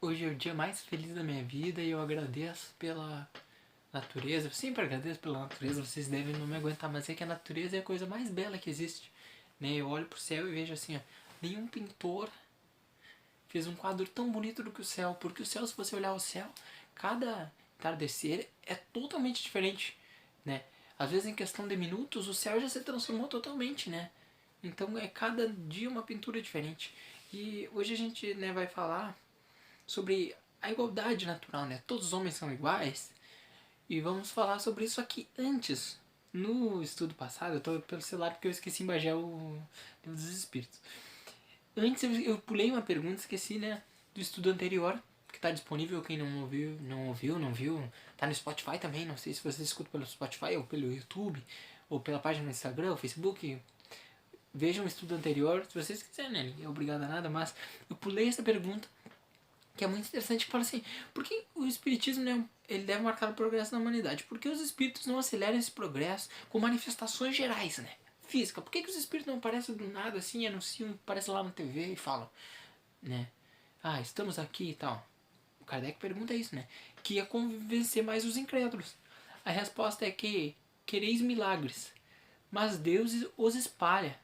Hoje é o dia mais feliz da minha vida e eu agradeço pela natureza. Eu sempre agradeço pela natureza, vocês devem não me aguentar, mas é que a natureza é a coisa mais bela que existe. Né? Eu olho pro céu e vejo assim, ó, nenhum pintor fez um quadro tão bonito do que o céu, porque o céu, se você olhar o céu, cada entardecer é totalmente diferente, né? Às vezes em questão de minutos o céu já se transformou totalmente, né? Então é cada dia uma pintura diferente. E hoje a gente, né, vai falar sobre a igualdade natural, né? Todos os homens são iguais. E vamos falar sobre isso aqui antes. No estudo passado, eu estou pelo celular porque eu esqueci em Bagé o livro dos espíritos. Antes eu pulei uma pergunta, esqueci, né? Do estudo anterior, que está disponível. Quem não viu. Tá no Spotify também. Não sei se você escuta pelo Spotify ou pelo YouTube, ou pela página no Instagram, ou Facebook. Vejam o estudo anterior, se vocês quiserem, né? Ninguém é obrigado a nada, mas eu pulei essa pergunta que é muito interessante, que fala assim, por que o espiritismo, né, ele deve marcar o progresso da humanidade? Porque os espíritos não aceleram esse progresso com manifestações gerais, né? Física. Por que os espíritos não aparecem do nada assim, anunciam, aparecem lá na TV e falam, né? Ah, estamos aqui e tal. O Kardec pergunta isso, né? Que ia convencer mais os incrédulos. A resposta é que quereis milagres, mas Deus os espalha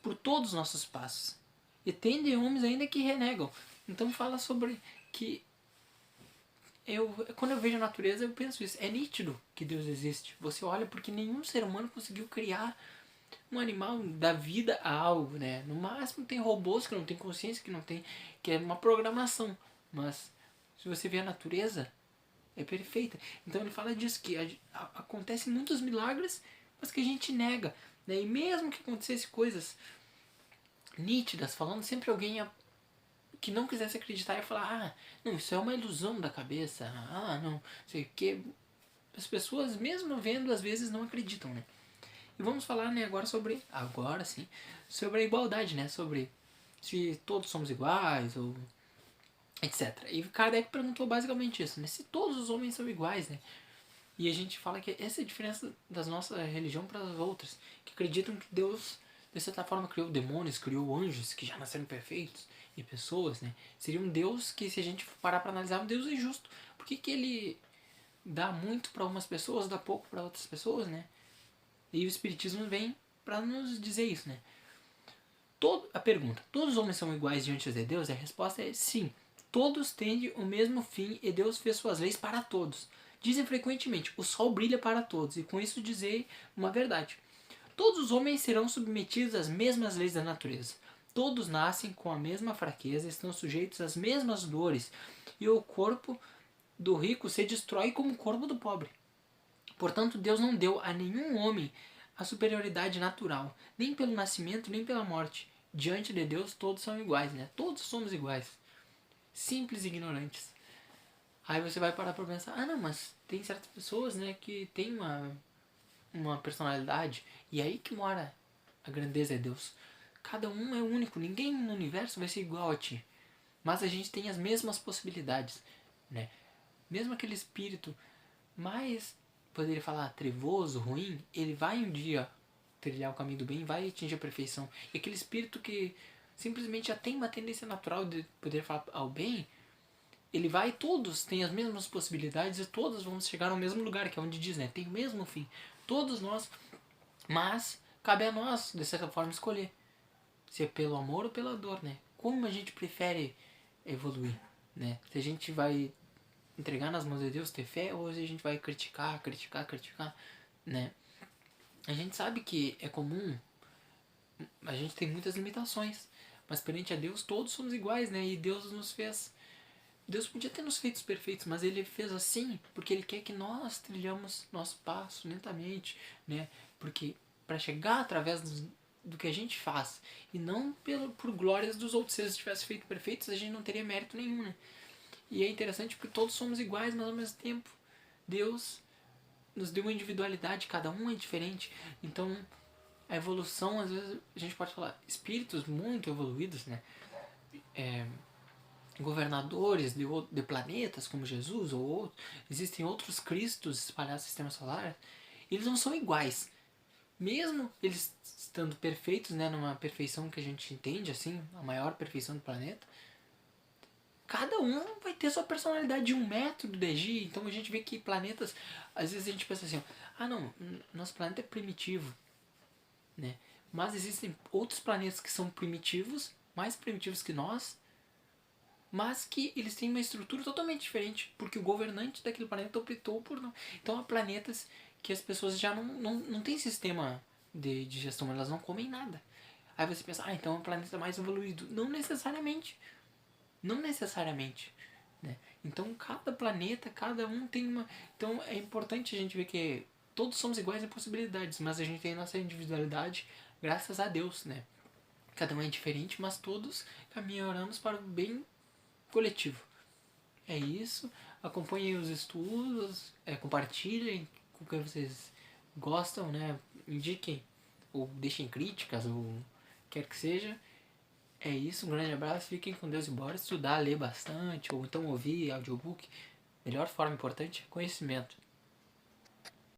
por todos os nossos passos. E tem de homens ainda que renegam. Então fala sobre que quando eu vejo a natureza eu penso isso. É nítido que Deus existe. Você olha porque nenhum ser humano conseguiu criar um animal, dar vida a algo, né? No máximo tem robôs que não tem consciência, que é uma programação. Mas se você vê a natureza, é perfeita. Então ele fala disso, que acontecem muitos milagres, mas que a gente nega. Né? E mesmo que acontecesse coisas nítidas, falando, sempre alguém que não quisesse acreditar ia falar, não, isso é uma ilusão da cabeça, não, sei o que. As pessoas, mesmo vendo, às vezes não acreditam, né? E vamos falar, né, agora sim, sobre a igualdade, né, sobre se todos somos iguais, ou etc. E Kardec perguntou basicamente isso, né, se todos os homens são iguais, né? E a gente fala que essa é a diferença da nossa religião para as outras, que acreditam que Deus, de certa forma, criou demônios, criou anjos que já nasceram perfeitos, e pessoas, né? Seria um Deus que, se a gente parar para analisar, um Deus injusto. Por que ele dá muito para umas pessoas, dá pouco para outras pessoas, né? E o Espiritismo vem para nos dizer isso, né? A pergunta, todos os homens são iguais diante de Deus? A resposta é sim. Todos têm o mesmo fim e Deus fez suas leis para todos. Dizem frequentemente, o sol brilha para todos, e com isso dizer uma verdade. Todos os homens serão submetidos às mesmas leis da natureza. Todos nascem com a mesma fraqueza, estão sujeitos às mesmas dores, e o corpo do rico se destrói como o corpo do pobre. Portanto, Deus não deu a nenhum homem a superioridade natural, nem pelo nascimento, nem pela morte. Diante de Deus, todos são iguais, né? Todos somos iguais. Simples e ignorantes. Aí você vai parar pra pensar, não, mas tem certas pessoas, né, que tem uma personalidade, e é aí que mora a grandeza de Deus. Cada um é único, ninguém no universo vai ser igual a ti. Mas a gente tem as mesmas possibilidades, né? Mesmo aquele espírito mais, poderia falar, trevoso, ruim, ele vai um dia trilhar o caminho do bem, vai atingir a perfeição. E aquele espírito que simplesmente já tem uma tendência natural de poder falar ao bem, ele vai, todos têm as mesmas possibilidades e todos vamos chegar ao mesmo lugar, que é onde diz, né? Tem o mesmo fim. Todos nós, mas cabe a nós, de certa forma, escolher. Se é pelo amor ou pela dor, né? Como a gente prefere evoluir, né? Se a gente vai entregar nas mãos de Deus, ter fé, ou se a gente vai criticar, né? A gente sabe que é comum, a gente tem muitas limitações, mas perante a Deus todos somos iguais, né? E Deus nos fez, Deus podia ter nos feito perfeitos, mas Ele fez assim porque Ele quer que nós trilhamos nosso passo lentamente, né? Porque para chegar através do que a gente faz e não por glórias dos outros. Se eles tivessem feito perfeitos, a gente não teria mérito nenhum, né? E é interessante porque todos somos iguais, mas ao mesmo tempo Deus nos deu uma individualidade, cada um é diferente. Então a evolução, às vezes a gente pode falar, espíritos muito evoluídos, né? Governadores de planetas como Jesus ou outros, existem outros cristos espalhados no sistema solar, eles não são iguais. Mesmo eles estando perfeitos, né, numa perfeição que a gente entende assim, a maior perfeição do planeta, cada um vai ter sua personalidade de um método de agir. Então a gente vê que planetas, às vezes a gente pensa assim, ah não, nosso planeta é primitivo, né? Mas existem outros planetas que são primitivos, mais primitivos que nós, mas que eles têm uma estrutura totalmente diferente, porque o governante daquele planeta optou por não. Então há planetas que as pessoas já não têm sistema de digestão, elas não comem nada. Aí você pensa, ah, então é um planeta mais evoluído. Não necessariamente. Não necessariamente. Né? Então cada planeta, cada um tem uma. Então é importante a gente ver que todos somos iguais em possibilidades, mas a gente tem nossa individualidade, graças a Deus, né? Cada um é diferente, mas todos caminhamos para o bem coletivo. É isso. Acompanhem os estudos, compartilhem com o que vocês gostam, né? Indiquem ou deixem críticas ou quer que seja. É isso, um grande abraço, fiquem com Deus e bora estudar, ler bastante, ou então ouvir audiobook. Melhor forma importante é conhecimento.